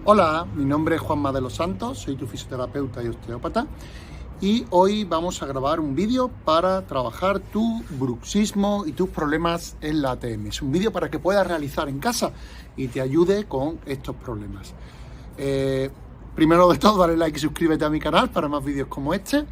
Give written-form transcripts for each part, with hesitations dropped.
Hola, mi nombre es Juanma de los Santos, soy tu fisioterapeuta y osteópata y hoy vamos a grabar un vídeo para trabajar tu bruxismo y tus problemas en la ATM. Es un vídeo para que puedas realizar en casa y te ayude con estos problemas. Primero de todo, dale like y suscríbete a mi canal para más vídeos como este.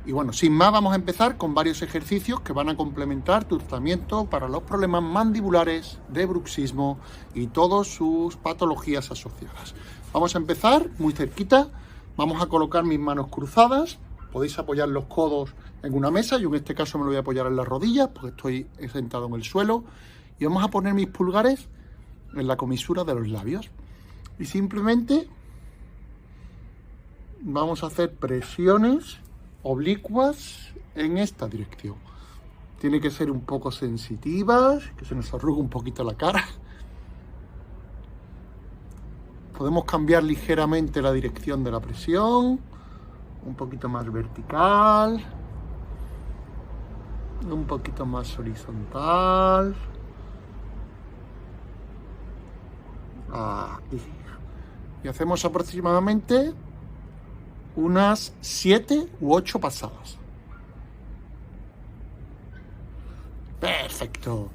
Y bueno, sin más, vamos a empezar con varios ejercicios que van a complementar tu tratamiento para los problemas mandibulares de bruxismo y todas sus patologías asociadas. Vamos a empezar muy cerquita. Vamos a colocar mis manos cruzadas. Podéis apoyar los codos en una mesa. Yo en este caso me lo voy a apoyar en las rodillas porque estoy sentado en el suelo. Y vamos a poner mis pulgares en la comisura de los labios. Y simplemente vamos a hacer presiones oblicuas en esta dirección. Tiene que ser un poco sensitivas, que se nos arrugue un poquito la cara. Podemos cambiar ligeramente la dirección de la presión, un poquito más vertical, un poquito más horizontal. Aquí. Y hacemos aproximadamente unas 7 u 8 pasadas. Perfecto.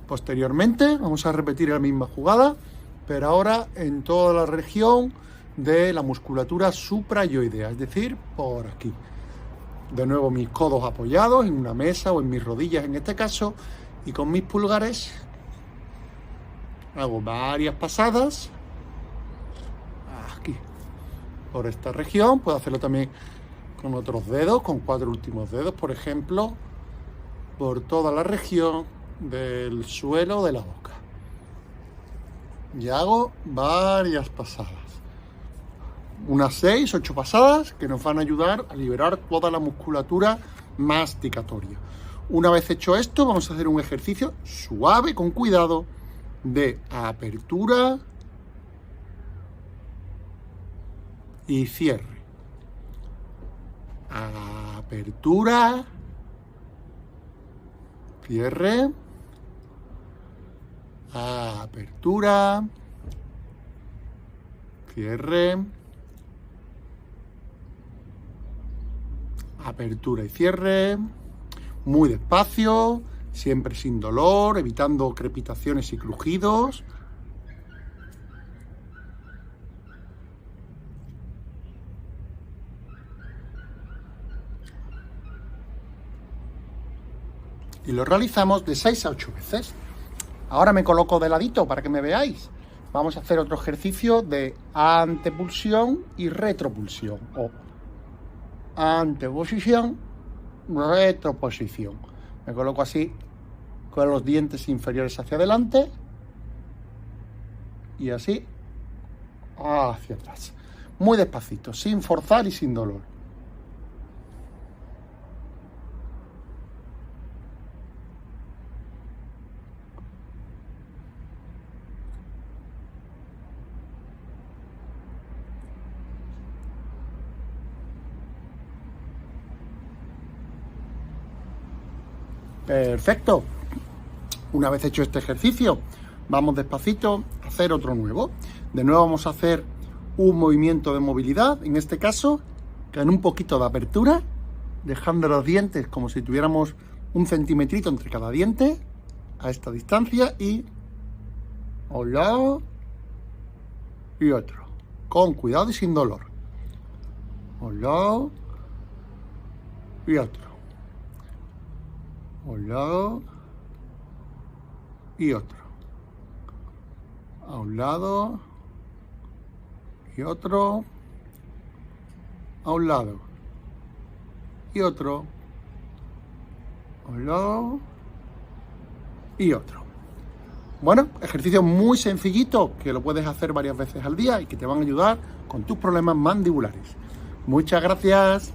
Posteriormente vamos a repetir la misma jugada, pero ahora en toda la región de la musculatura suprayoidea, es decir, por aquí. De nuevo mis codos apoyados en una mesa o en mis rodillas en este caso, y con mis pulgares hago varias pasadas aquí. Por esta región, puedo hacerlo también con otros dedos, con 4 últimos dedos, por ejemplo, por toda la región del suelo de la boca. Y hago varias pasadas. Unas 6, 8 pasadas que nos van a ayudar a liberar toda la musculatura masticatoria. Una vez hecho esto, vamos a hacer un ejercicio suave, con cuidado, de apertura y cierre. Apertura, cierre, apertura, cierre, apertura y cierre. Muy despacio, siempre sin dolor, evitando crepitaciones y crujidos. Y lo realizamos de 6 a 8 veces. Ahora me coloco de ladito para que me veáis. Vamos a hacer otro ejercicio de antepulsión y retropulsión. O anteposición, retroposición. Me coloco así con los dientes inferiores hacia adelante y así hacia atrás. Muy despacito, sin forzar y sin dolor. Perfecto. Una vez hecho este ejercicio, vamos despacito a hacer otro nuevo. De nuevo vamos a hacer un movimiento de movilidad, en este caso, con un poquito de apertura, dejando los dientes como si tuviéramos un centimetrito entre cada diente, a esta distancia, y un lado y otro, con cuidado y sin dolor. Un lado y otro. Un lado y otro. A un lado y otro. A un lado y otro. A un lado y otro. Bueno, ejercicio muy sencillito que lo puedes hacer varias veces al día y que te van a ayudar con tus problemas mandibulares. Muchas gracias.